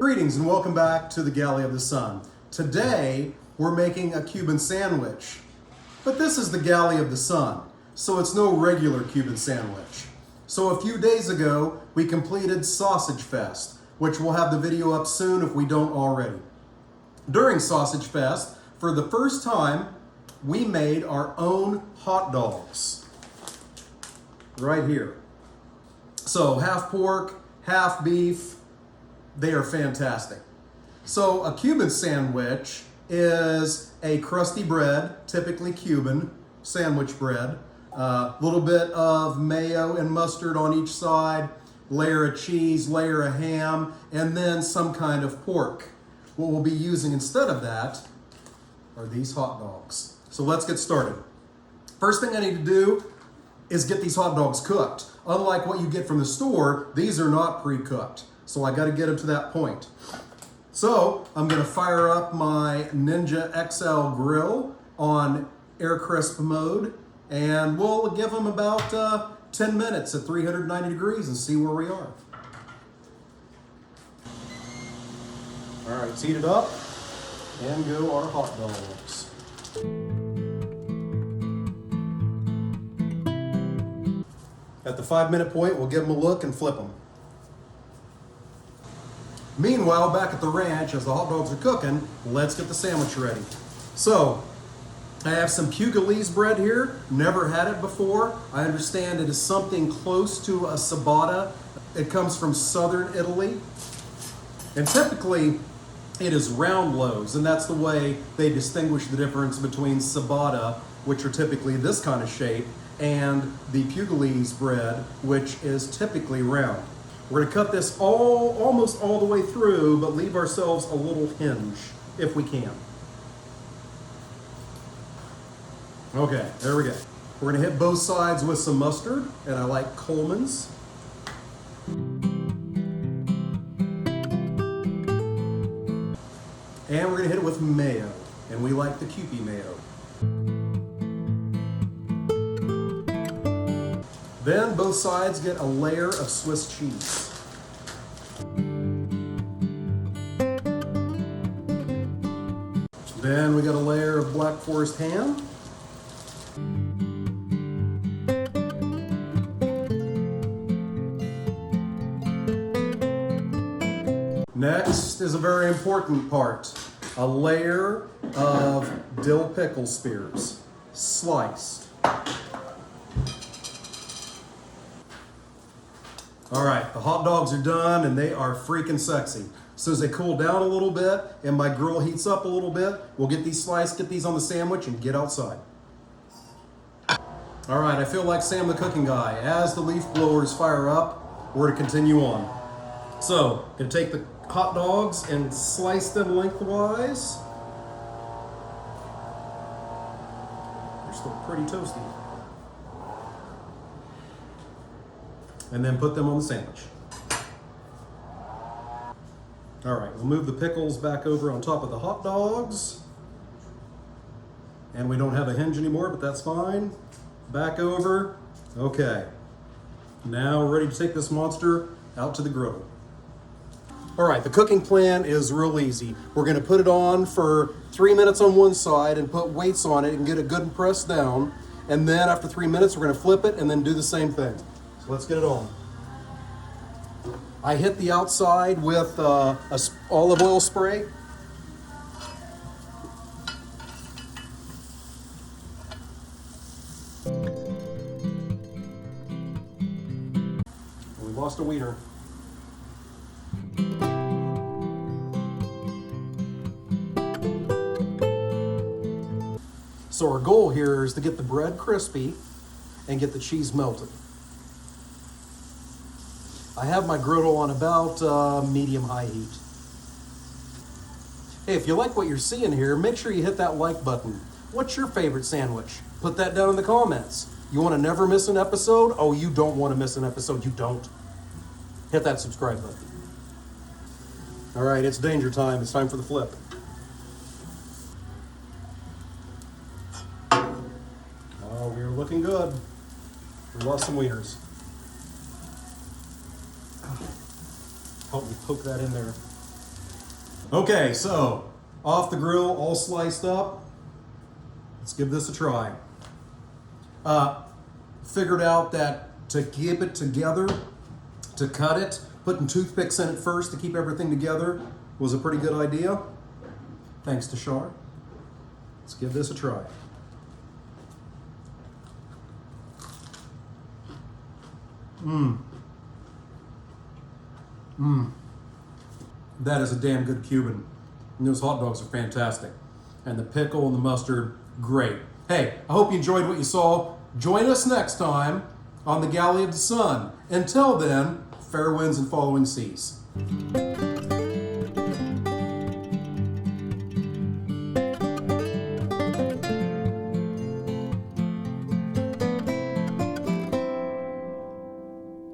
Greetings and welcome back to the Galley of the Sun. Today we're making a Cuban sandwich, but this is the Galley of the Sun, so it's no regular Cuban sandwich. So a few days ago we completed Sausage Fest, which we'll have the video up soon if we don't already. During Sausage Fest, for the first time, we made our own hot dogs. Right here. So half pork, half beef. They are fantastic. So a Cuban sandwich is a crusty bread, typically Cuban sandwich bread, a little bit of mayo and mustard on each side, layer of cheese, layer of ham, and then some kind of pork. What we'll be using instead of that are these hot dogs. So let's get started. First thing I need to do is get these hot dogs cooked. Unlike what you get from the store, these are not pre-cooked. So I got to get them to that point. So I'm going to fire up my Ninja XL grill on air crisp mode, and we'll give them about 10 minutes at 390 degrees and see where we are. All right, it's heated up, and go our hot dogs. At the 5-minute point, we'll give them a look and flip them. Meanwhile, back at the ranch, as the hot dogs are cooking, let's get the sandwich ready. So, I have some Pugliese bread here. Never had it before. I understand it is something close to a ciabatta. It comes from southern Italy. And typically, it is round loaves, and that's the way they distinguish the difference between ciabatta, which are typically this kind of shape, and the Pugliese bread, which is typically round. We're going to cut this almost all the way through, but leave ourselves a little hinge, if we can. Okay, there we go. We're going to hit both sides with some mustard, and I like Coleman's. And we're going to hit it with mayo, and we like the Kewpie mayo. Then both sides get a layer of Swiss cheese. Then we got a layer of Black Forest ham. Next is a very important part, a layer of dill pickle spears, sliced. All right, the hot dogs are done and they are freaking sexy. As soon as they cool down a little bit and my grill heats up a little bit, we'll get these sliced, get these on the sandwich, and get outside. All right, I feel like Sam the cooking guy. As the leaf blowers fire up, we're to continue on. So, gonna take the hot dogs and slice them lengthwise. They're still pretty toasty. And then put them on the sandwich. All right, we'll move the pickles back over on top of the hot dogs. And we don't have a hinge anymore, but that's fine. Back over. Okay. Now we're ready to take this monster out to the griddle. All right, the cooking plan is real easy. We're gonna put it on for 3 minutes on one side and put weights on it and get it good and pressed down. And then after 3 minutes, we're gonna flip it and then do the same thing. So let's get it on. I hit the outside with olive oil spray. We lost a wiener. So our goal here is to get the bread crispy and get the cheese melted. I have my griddle on about medium-high heat. Hey, if you like what you're seeing here, make sure you hit that like button. What's your favorite sandwich? Put that down in the comments. You want to never miss an episode? Oh, you don't want to miss an episode. You don't. Hit that subscribe button. All right, it's danger time. It's time for the flip. Oh, we're looking good. We lost some wieners. Help me poke that in there. Okay, so off the grill, all sliced up. Let's give this a try. Figured out that to keep it together, to cut it, putting toothpicks in it first to keep everything together was a pretty good idea. Thanks to Shar. Let's give this a try. That is a damn good Cuban. And those hot dogs are fantastic. And the pickle and the mustard, great. Hey, I hope you enjoyed what you saw. Join us next time on the Galley of the Sun. Until then, fair winds and following seas.